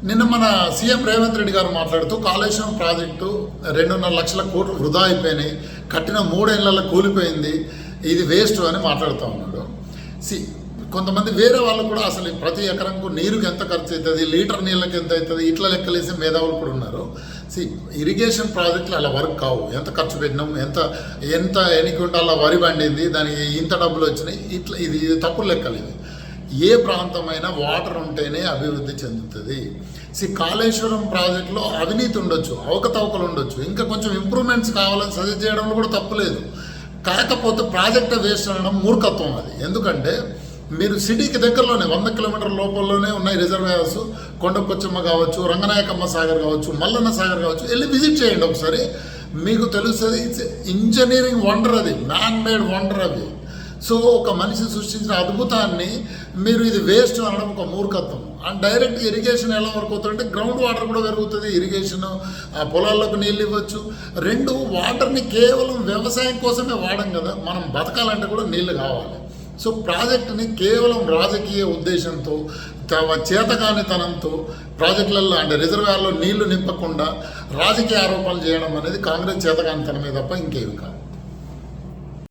నిన్న మన సీఎం రేవంత్ రెడ్డి గారు మాట్లాడుతూ కాళేశ్వరం ప్రాజెక్టు 2.5 లక్షల కోట్లు వృధా అయిపోయినాయి, కట్టిన 3 ఏళ్లలో కూలిపోయింది, ఇది వేస్ట్ అని మాట్లాడుతూ ఉన్నాడు. కొంతమంది వేరే వాళ్ళు కూడా అసలు ప్రతి ఎకరంకు నీరుకి ఎంత ఖర్చు అవుతుంది, లీటర్ నీళ్ళకి ఎంత అవుతుంది, ఇట్లా లెక్కలేసే మేధావులు కూడా ఉన్నారు. ఇరిగేషన్ ప్రాజెక్టులు అలా వర్క్ కావు. ఎంత ఖర్చు పెట్టినాం, ఎంత ఎన్ని క్వింటాల వరి పండింది, దానికి ఇంత డబ్బులు వచ్చినాయి, ఇట్లా ఇది తప్పుడు లెక్కలు. ఇది ఏ ప్రాంతమైనా వాటర్ ఉంటేనే అభివృద్ధి చెందుతుంది. కాళేశ్వరం ప్రాజెక్టులో అవినీతి ఉండొచ్చు, అవకతవకలు ఉండొచ్చు, ఇంకా కొంచెం ఇంప్రూవ్మెంట్స్ కావాలని సజెస్ట్ చేయడంలో కూడా తప్పులేదు. కాకపోతే ప్రాజెక్ట్ వేస్ట్ అనడం మూర్ఖత్వం అది. ఎందుకంటే మీరు సిటీకి దగ్గరలోనే 100 కిలోమీటర్ల లోపలలోనే ఉన్నాయి రిజర్వాయర్స్. కొండకొచ్చమ్మ కావచ్చు, రంగనాయకమ్మ సాగర్ కావచ్చు, మల్లన్న సాగర్ కావచ్చు, వెళ్ళి విజిట్ చేయండి ఒకసారి, మీకు తెలుస్తుంది. ఇంజనీరింగ్ వండర్, అది మ్యాన్ మేడ్ వండర్ అవి. సో ఒక మనిషి సృష్టించిన అద్భుతాన్ని మీరు ఇది వేస్ట్ అనడం ఒక మూర్ఖత్వం. అండ్ డైరెక్ట్ ఇరిగేషన్ ఎలా వర్క్ అవుతుందంటే గ్రౌండ్ వాటర్ కూడా పెరుగుతుంది, ఇరిగేషన్ పొలాల్లోకి నీళ్ళు ఇవ్వచ్చు. 2 వాటర్ని కేవలం వ్యవసాయం కోసమే వాడం కదా, మనం బతకాలంటే కూడా నీళ్ళు కావాలి. సో ప్రాజెక్టుని కేవలం రాజకీయ ఉద్దేశంతో, చేతకానితనంతో ప్రాజెక్టులలో అంటే రిజర్వాయర్లో నీళ్లు నింపకుండా రాజకీయ ఆరోపణలు చేయడం అనేది కాంగ్రెస్ చేతకానితనమే తప్ప ఇంకేమి కాదు.